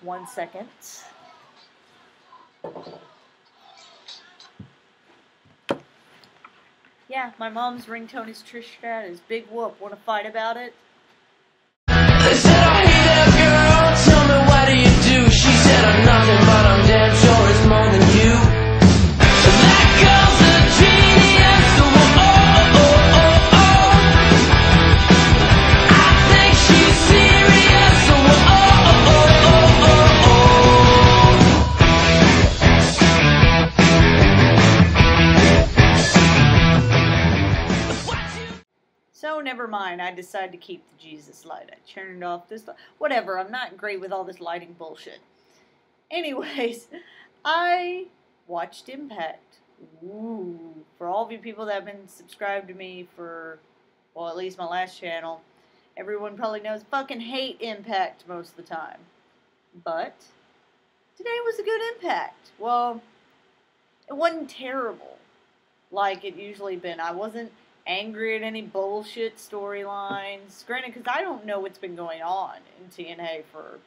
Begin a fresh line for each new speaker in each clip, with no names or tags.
1 second. Yeah, my mom's ringtone is Trish Stratus. Big whoop. Want to fight about it?
They said, I hate that girl. Tell me, what do you do? She said, I'm nothing, but I'm damn sure it's more than you. That girl's a genius. Oh, oh, oh, oh, oh. I think she's serious. Oh, oh, oh, oh, oh, oh.
So never mind, I decided to keep the Jesus light. I turned off this, whatever, I'm not great with all this lighting bullshit. Anyways, I watched Impact. Ooh, for all of you people that have been subscribed to me for, well, at least my last channel, everyone probably knows I fucking hate Impact most of the time. But today was a good Impact. Well, it wasn't terrible like it usually been. I wasn't angry at any bullshit storylines. Granted, because I don't know what's been going on in TNA for...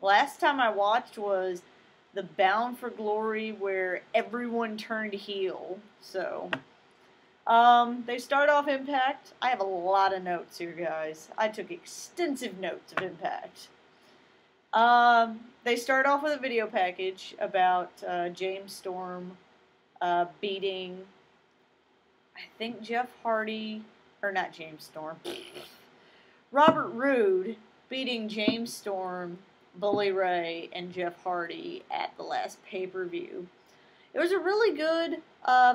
Last time I watched was the Bound for Glory where everyone turned heel. So, they start off Impact. I have a lot of notes here, guys. I took extensive notes of Impact. They start off with a video package about James Storm beating... I think Jeff Hardy, or not James Storm, Robert Roode beating James Storm, Bully Ray, and Jeff Hardy at the last pay-per-view. It was a really good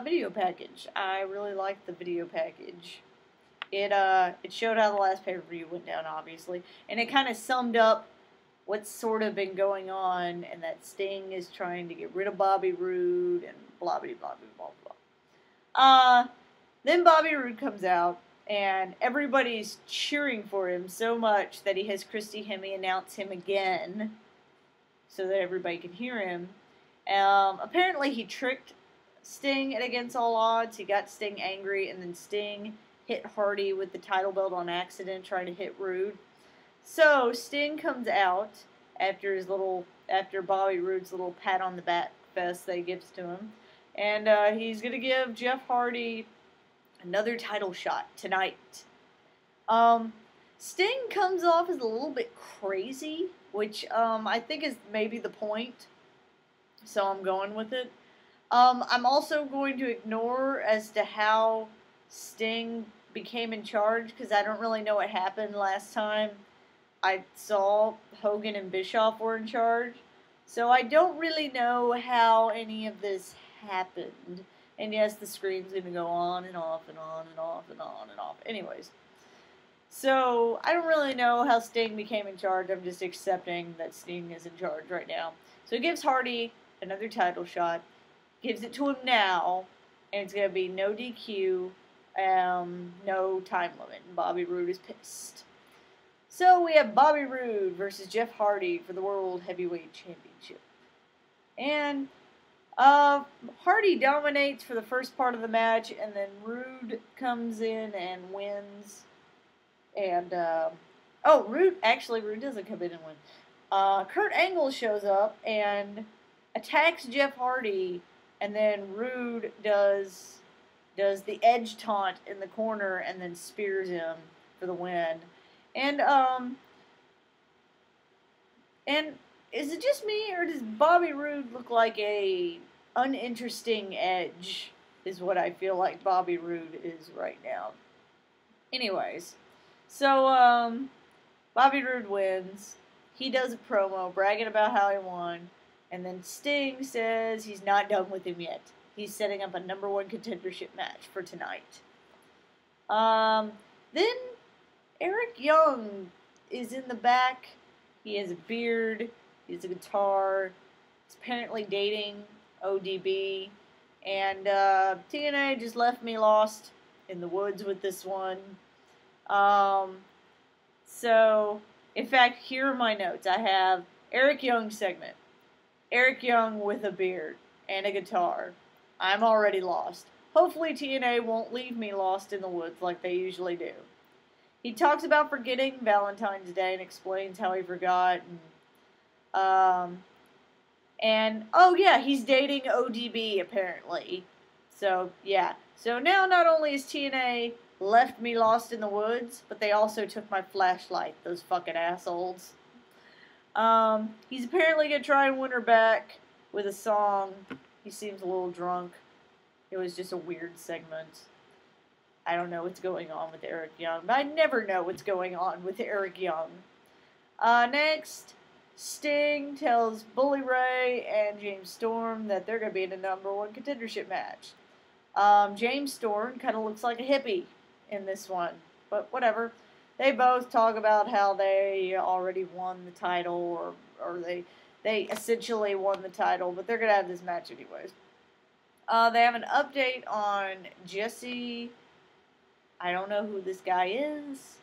video package. I really liked the video package. It showed how the last pay-per-view went down, obviously, and it kind of summed up what's sort of been going on, and that Sting is trying to get rid of Bobby Roode, and blah, blah, blah, blah, blah. Then Bobby Roode comes out, and everybody's cheering for him so much that he has Christy Hemme announce him again so that everybody can hear him. Apparently he tricked Sting at Against All Odds. He got Sting angry, and then Sting hit Hardy with the title belt on accident, trying to hit Roode. So Sting comes out after Bobby Roode's little pat on the back fest that he gives to him, and he's gonna give Jeff Hardy another title shot tonight. Sting comes off as a little bit crazy, which I think is maybe the point, so I'm going with it. I'm also going to ignore as to how Sting became in charge, because I don't really know what happened last time I saw Hogan and Bischoff were in charge. So I don't really know how any of this happened. And yes, the screen's going to go on and off and on and off and on and off. Anyways. So, I don't really know how Sting became in charge. I'm just accepting that Sting is in charge right now. So he gives Hardy another title shot. Gives it to him now. And it's going to be no DQ. No time limit. And Bobby Roode is pissed. So we have Bobby Roode versus Jeff Hardy for the World Heavyweight Championship. And Hardy dominates for the first part of the match, and then Roode comes in and wins. And, Roode doesn't come in and win. Kurt Angle shows up and attacks Jeff Hardy, and then Roode does the edge taunt in the corner and then spears him for the win. And is it just me, or does Bobby Roode look like a uninteresting edge, is what I feel like Bobby Roode is right now. Anyways, so, Bobby Roode wins. He does a promo bragging about how he won, and then Sting says he's not done with him yet. He's setting up a #1 contendership match for tonight. Then Eric Young is in the back. He has a beard. He has a guitar. He's apparently dating ODB. And TNA just left me lost in the woods with this one. So, in fact, here are my notes. I have Eric Young segment. Eric Young with a beard and a guitar. I'm already lost. Hopefully TNA won't leave me lost in the woods like they usually do. He talks about forgetting Valentine's Day and explains how he forgot. And Um, and, oh yeah, he's dating ODB, apparently. So, yeah. So now not only is TNA left me lost in the woods, but they also took my flashlight, those fucking assholes. He's apparently gonna try and win her back with a song. He seems a little drunk. It was just a weird segment. I don't know what's going on with Eric Young, but I never know what's going on with Eric Young. Next, Sting tells Bully Ray and James Storm that they're going to be in a #1 contendership match. James Storm kind of looks like a hippie in this one, but whatever. They both talk about how they already won the title, or they essentially won the title, but they're going to have this match anyways. They have an update on Jesse. I don't know who this guy is.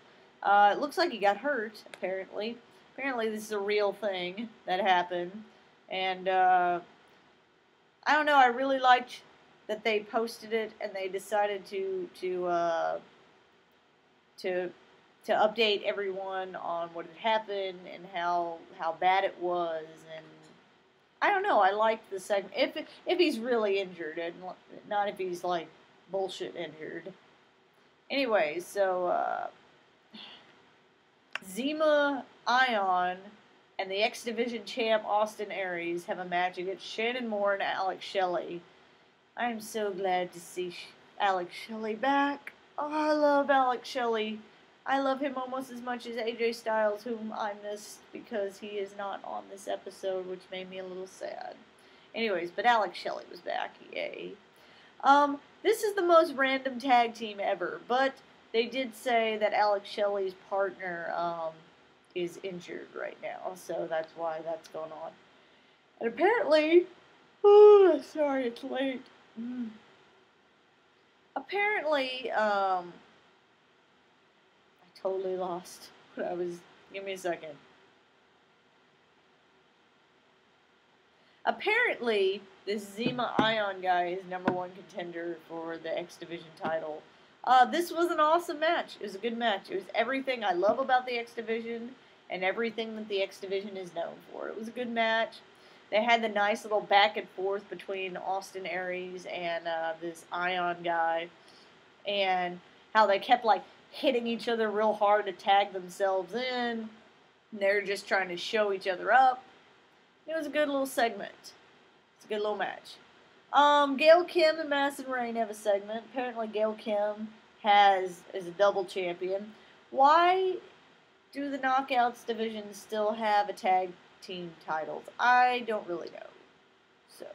It looks like he got hurt, apparently. Apparently this is a real thing that happened. And, I don't know, I really liked that they posted it and they decided to update everyone on what had happened and how bad it was. And I don't know, I liked the segment. If he's really injured and not if he's, like, bullshit injured. Anyway, so, Zima Ion and the X Division champ Austin Aries have a match against Shannon Moore and Alex Shelley. I am so glad to see Alex Shelley back. Oh, I love Alex Shelley. I love him almost as much as AJ Styles, whom I missed because he is not on this episode, which made me a little sad. Anyways, but Alex Shelley was back. Yay. This is the most random tag team ever, but they did say that Alex Shelley's partner is injured right now, so that's why that's going on. And apparently, oh, sorry, it's late. Apparently, I totally lost what I was. Give me a second. Apparently, this Zima Ion guy is #1 contender for the X Division title. This was an awesome match. It was a good match. It was everything I love about the X Division and everything that the X Division is known for. It was a good match. They had the nice little back and forth between Austin Aries and this Ion guy, and how they kept like hitting each other real hard to tag themselves in. And they're just trying to show each other up. It was a good little segment. It's a good little match. Gail Kim and Madison Rayne have a segment. Apparently Gail Kim is a double champion. Why do the Knockouts division still have a tag team titles? I don't really know. So,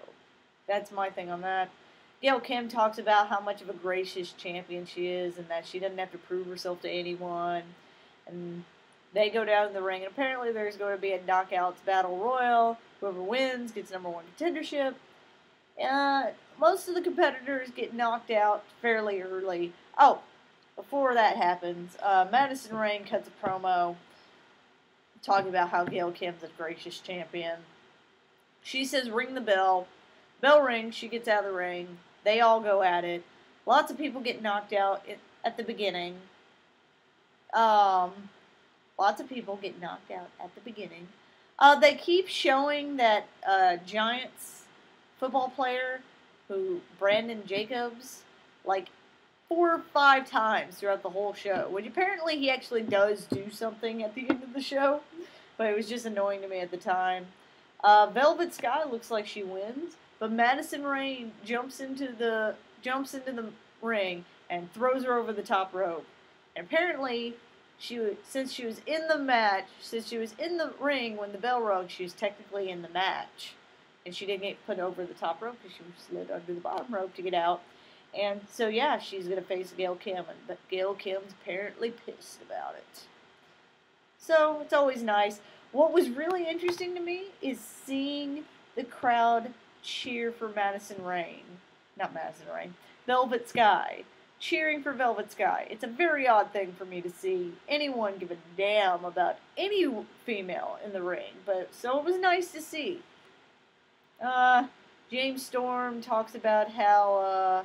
that's my thing on that. Gail Kim talks about how much of a gracious champion she is and that she doesn't have to prove herself to anyone. And they go down in the ring, and apparently there's going to be a Knockouts Battle Royal. Whoever wins gets #1 contendership. Most of the competitors get knocked out fairly early. Oh, before that happens, Madison Rayne cuts a promo talking about how Gail Kim's a gracious champion. She says, ring the bell. Bell rings, she gets out of the ring. They all go at it. Lots of people get knocked out at the beginning. Lots of people get knocked out at the beginning. They keep showing that Giants football player, Brandon Jacobs, like 4 or 5 times throughout the whole show. Which apparently he actually does do something at the end of the show, but it was just annoying to me at the time. Velvet Sky looks like she wins, but Madison Rayne jumps into the ring and throws her over the top rope. And apparently, since she was in the ring when the bell rung, she was technically in the match. And she didn't get put over the top rope because she slid under the bottom rope to get out. And so, yeah, she's going to face Gail Kim. But Gail Kim's apparently pissed about it. So, it's always nice. What was really interesting to me is seeing the crowd cheer for Madison Rayne. Not Madison Rayne. Velvet Sky. Cheering for Velvet Sky. It's a very odd thing for me to see anyone give a damn about any female in the ring. But so it was nice to see. James Storm talks about how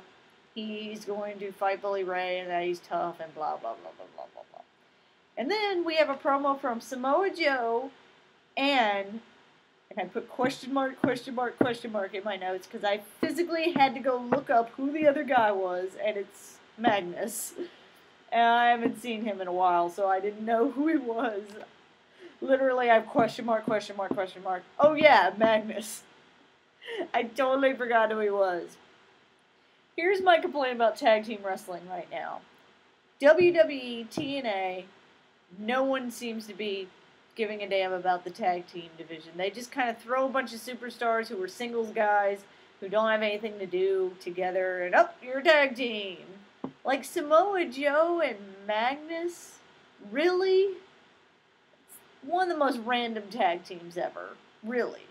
he's going to fight Bully Ray and that he's tough and blah, blah, blah, blah, blah, blah, blah. And then we have a promo from Samoa Joe and And I put question mark, question mark, question mark in my notes because I physically had to go look up who the other guy was, and it's Magnus. And I haven't seen him in a while, so I didn't know who he was. Literally, I have question mark, question mark, question mark. Oh yeah, Magnus. I totally forgot who he was. Here's my complaint about tag team wrestling right now. WWE, TNA, no one seems to be giving a damn about the tag team division. They just kind of throw a bunch of superstars who are singles guys who don't have anything to do together, and up, you're a tag team. Like Samoa Joe and Magnus? Really? One of the most random tag teams ever. Really.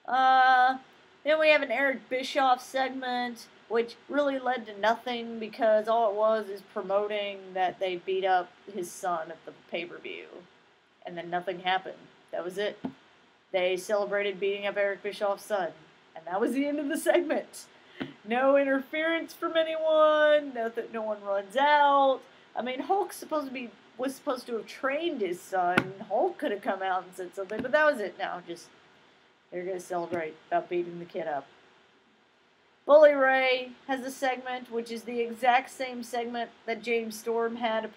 Then we have an Eric Bischoff segment, which really led to nothing because all it was is promoting that they beat up his son at the pay-per-view. And then nothing happened. That was it. They celebrated beating up Eric Bischoff's son. And that was the end of the segment. No interference from anyone. No one runs out. I mean, Hulk was supposed to have trained his son. Hulk could have come out and said something, but that was it. Now, just they're going to celebrate about beating the kid up. Bully Ray has a segment, which is the exact same segment that James Storm had,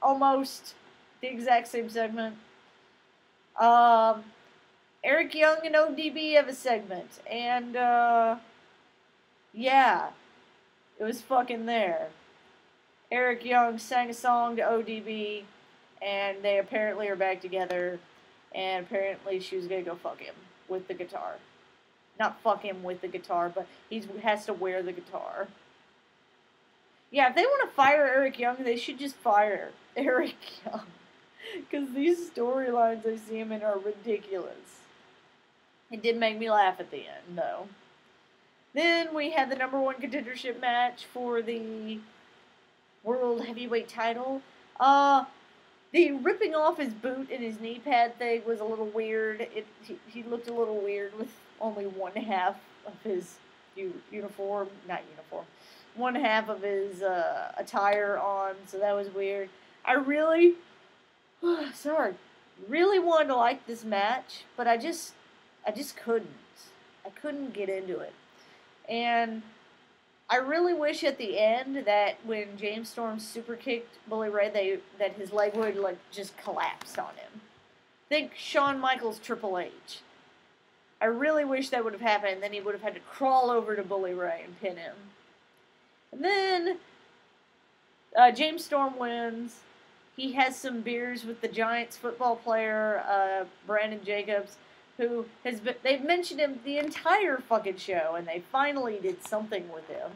almost the exact same segment. Eric Young and ODB have a segment, and, yeah, it was fucking there. Eric Young sang a song to ODB, and they apparently are back together, and apparently she was gonna go fuck him with the guitar. Not fuck him with the guitar, but he has to wear the guitar. Yeah, if they want to fire Eric Young, they should just fire Eric Young. Because these storylines I see him in are ridiculous. It did make me laugh at the end, though. Then we had the number one contendership match for the World Heavyweight title. The ripping off his boot and his knee pad thing was a little weird. He looked a little weird with only one half of his one half of his attire on, so that was weird. I really wanted to like this match, but I just couldn't. I couldn't get into it. And I really wish at the end that when James Storm super kicked Bully Ray, that his leg would like just collapsed on him. Think Shawn Michaels Triple H. I really wish that would have happened, and then he would have had to crawl over to Bully Ray and pin him. And then James Storm wins. He has some beers with the Giants football player, Brandon Jacobs, who they've mentioned him the entire fucking show, and they finally did something with him.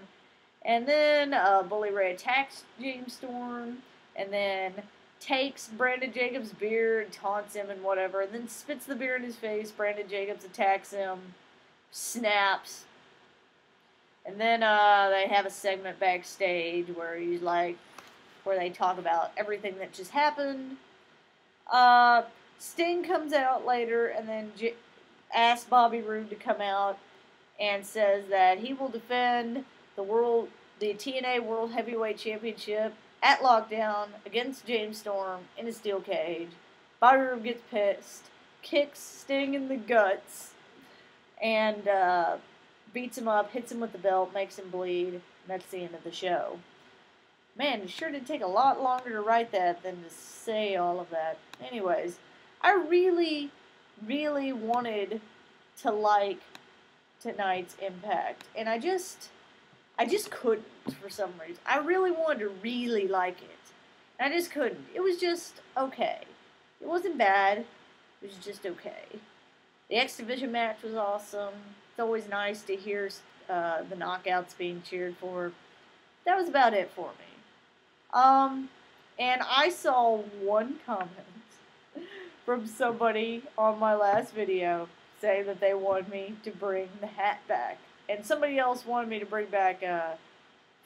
And then Bully Ray attacks James Storm, and then takes Brandon Jacobs' beer and taunts him and whatever, and then spits the beer in his face. Brandon Jacobs attacks him, snaps, and then they have a segment backstage where they talk about everything that just happened. Sting comes out later and then asks Bobby Roode to come out and says that he will defend the TNA World Heavyweight Championship at Lockdown against James Storm in a steel cage. Bobby Roode gets pissed, kicks Sting in the guts, and beats him up, hits him with the belt, makes him bleed, and that's the end of the show. Man, it sure did take a lot longer to write that than to say all of that. Anyways, I really, really wanted to like tonight's Impact, and I just couldn't for some reason. I really wanted to really like it, and I just couldn't. It was just okay. It wasn't bad. It was just okay. The X Division match was awesome. It's always nice to hear the knockouts being cheered for. That was about it for me. And I saw one comment from somebody on my last video saying that they wanted me to bring the hat back. And somebody else wanted me to bring back Fan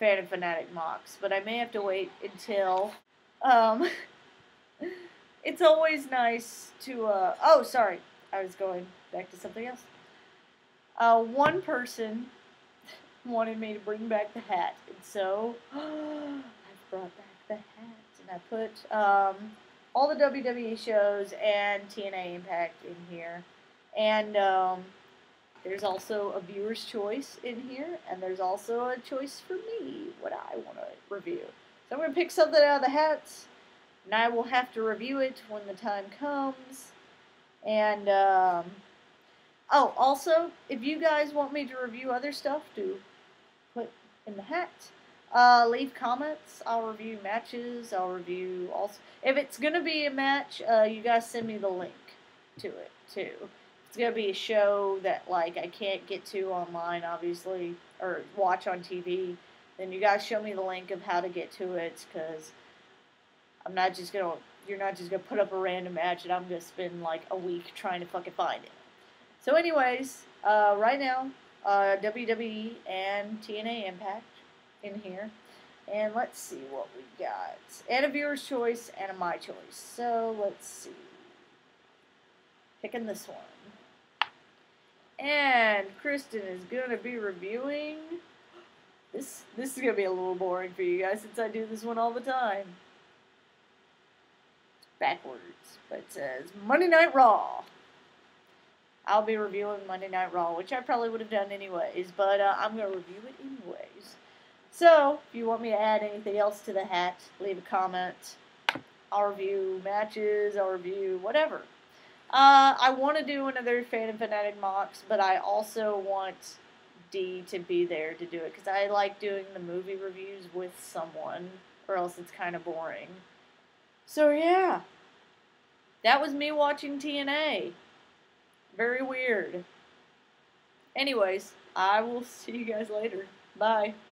and Fanatic mocks, but I may have to wait until, it's always nice to, oh, sorry, I was going back to something else. One person wanted me to bring back the hat, and so I brought back the hat, and I put all the WWE shows and TNA Impact in here. And there's also a viewer's choice in here, and there's also a choice for me, what I want to review. So I'm going to pick something out of the hats, and I will have to review it when the time comes. And, oh, also, if you guys want me to review other stuff to put in the hat, leave comments. I'll review matches. I'll review also. If it's going to be a match, you guys send me the link to it, too. It's going to be a show that, like, I can't get to online, obviously, or watch on TV. Then you guys show me the link of how to get to it, because I'm not just going to, you're not just going to put up a random match and I'm going to spend, like, a week trying to fucking find it. So anyways, right now, WWE and TNA Impact in here. And let's see what we got. And a viewer's choice and a my choice. So let's see. Picking this one. And Kristen is going to be reviewing. This is going to be a little boring for you guys since I do this one all the time. It's backwards. But it says Monday Night Raw. I'll be reviewing Monday Night Raw, which I probably would have done anyways. But I'm going to review it anyways. So, if you want me to add anything else to the hat, leave a comment. I'll review matches. I'll review whatever. I want to do another Fan and Fanatic mocks, but I also want D to be there to do it, because I like doing the movie reviews with someone, or else it's kind of boring. So yeah, that was me watching TNA. Very weird. Anyways, I will see you guys later. Bye.